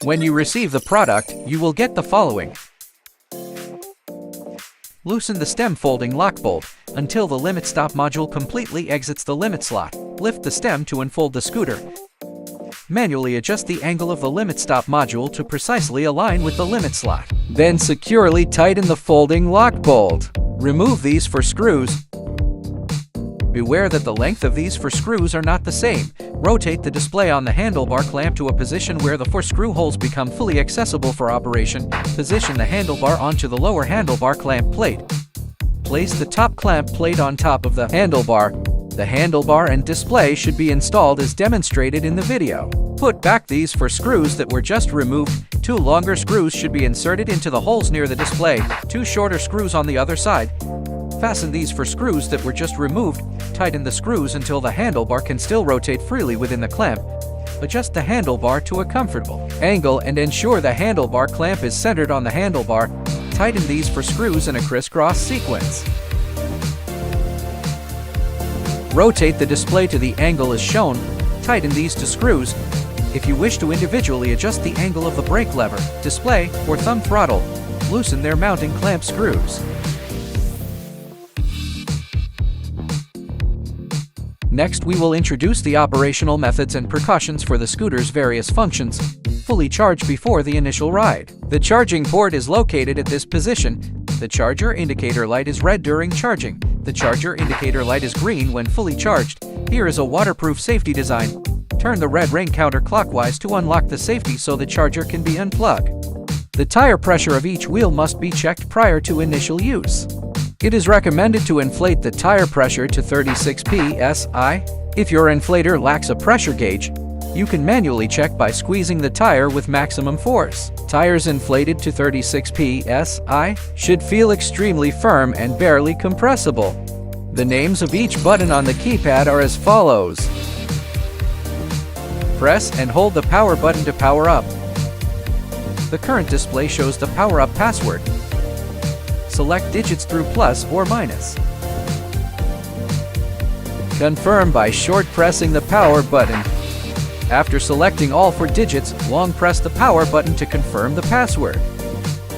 When you receive the product, you will get the following. Loosen the stem folding lock bolt until the limit stop module completely exits the limit slot. Lift the stem to unfold the scooter. Manually adjust the angle of the limit stop module to precisely align with the limit slot. Then securely tighten the folding lock bolt. Remove these four screws. Beware that the length of these four screws are not the same. Rotate the display on the handlebar clamp to a position where the four screw holes become fully accessible for operation. Position the handlebar onto the lower handlebar clamp plate. Place the top clamp plate on top of the handlebar. The handlebar and display should be installed as demonstrated in the video. Put back these four screws that were just removed. 2 longer screws should be inserted into the holes near the display, 2 shorter screws on the other side. Fasten these four screws that were just removed. Tighten the screws until the handlebar can still rotate freely within the clamp. Adjust the handlebar to a comfortable angle and ensure the handlebar clamp is centered on the handlebar. Tighten these four screws in a crisscross sequence. Rotate the display to the angle as shown. Tighten these 2 screws. If you wish to individually adjust the angle of the brake lever, display, or thumb throttle, loosen their mounting clamp screws. Next, we will introduce the operational methods and precautions for the scooter's various functions. Fully charge before the initial ride. The charging port is located at this position. The charger indicator light is red during charging. The charger indicator light is green when fully charged. Here is a waterproof safety design. Turn the red ring counterclockwise to unlock the safety so the charger can be unplugged. The tire pressure of each wheel must be checked prior to initial use. It is recommended to inflate the tire pressure to 36 psi. If your inflator lacks a pressure gauge, you can manually check by squeezing the tire with maximum force. Tires inflated to 36 psi should feel extremely firm and barely compressible. The names of each button on the keypad are as follows. Press and hold the power button to power up. The current display shows the power up password. Select digits through plus or minus. Confirm by short pressing the power button. After selecting all 4 digits, long press the power button to confirm the password.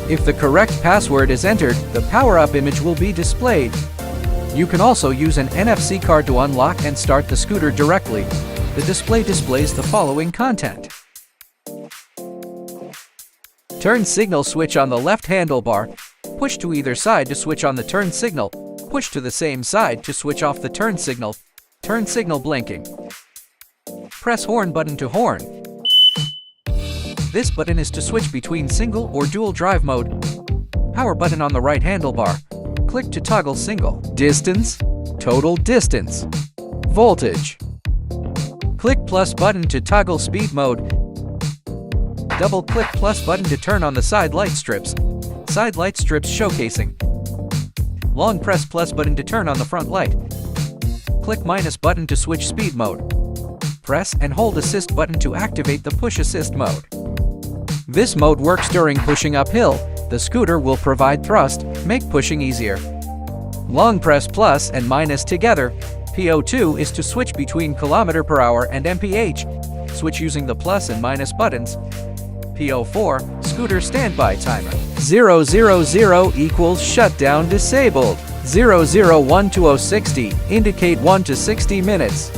If the correct password is entered, the power-up image will be displayed. You can also use an NFC card to unlock and start the scooter directly. The display displays the following content. Turn signal switch on the left handlebar. Push to either side to switch on the turn signal. Push to the same side to switch off the turn signal. Turn signal blinking. Press horn button to horn. This button is to switch between single or dual drive mode. Power button on the right handlebar. Click to toggle single. Distance, total distance. Voltage. Click plus button to toggle speed mode. Double-click plus button to turn on the side light strips. Side light strips showcasing. Long press plus button to turn on the front light. Click minus button to switch speed mode. Press and hold assist button to activate the push assist mode. This mode works during pushing uphill. The scooter will provide thrust, make pushing easier. Long press plus and minus together. PO2 is to switch between km/h and mph. Switch using the plus and minus buttons. PO4, scooter standby timer. 000 equals shutdown disabled. 001 to 060, indicate 1 to 60 minutes.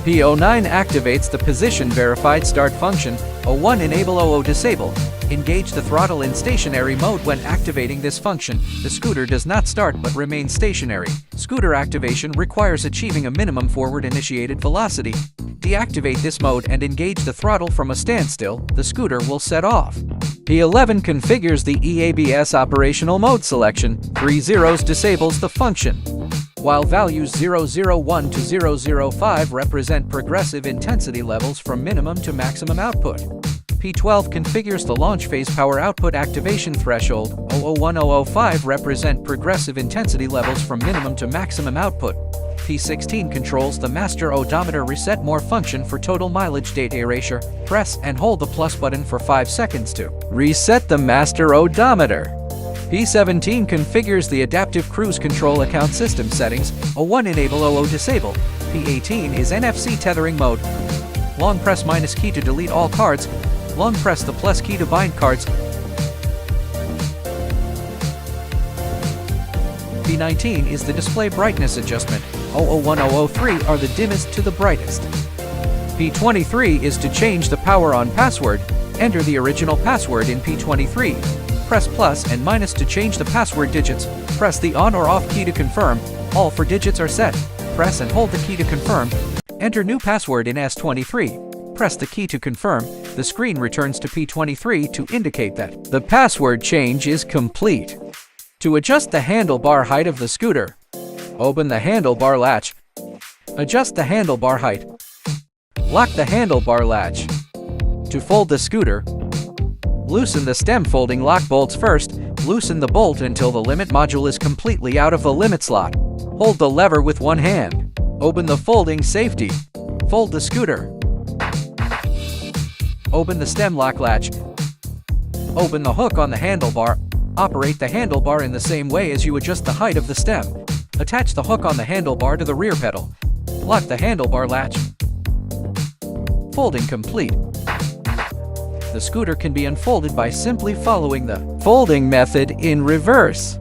PO9 activates the position verified start function. 01 enable 00 disable. Engage the throttle in stationary mode when activating this function. The scooter does not start but remains stationary. Scooter activation requires achieving a minimum forward initiated velocity. Deactivate this mode and engage the throttle from a standstill. The scooter will set off. P11 configures the EABS operational mode selection. 3 zeros disables the function, while values 001 to 005 represent progressive intensity levels from minimum to maximum output. P12 configures the launch phase power output activation threshold. 001-005 represent progressive intensity levels from minimum to maximum output. P16 controls the master odometer reset more function for total mileage data erasure. Press and hold the plus button for 5 seconds to reset the master odometer. P17 configures the adaptive cruise control account system settings. 01 enable 00 disable. P18 is NFC tethering mode. Long press minus key to delete all cards. Long press the plus key to bind cards. P19 is the display brightness adjustment. 001 003 are the dimmest to the brightest. P23 is to change the power on password. Enter the original password in P23. Press plus and minus to change the password digits. Press the on or off key to confirm. All 4 digits are set. Press and hold the key to confirm. Enter new password in S23. Press the key to confirm. The screen returns to P23 to indicate that the password change is complete. To adjust the handlebar height of the scooter, open the handlebar latch. Adjust the handlebar height. Lock the handlebar latch. To fold the scooter, loosen the stem folding lock bolts first. Loosen the bolt until the limit module is completely out of the limit slot. Hold the lever with one hand. Open the folding safety. Fold the scooter. Open the stem lock latch. Open the hook on the handlebar. Operate the handlebar in the same way as you adjust the height of the stem. Attach the hook on the handlebar to the rear pedal. Lock the handlebar latch. Folding complete. The scooter can be unfolded by simply following the folding method in reverse.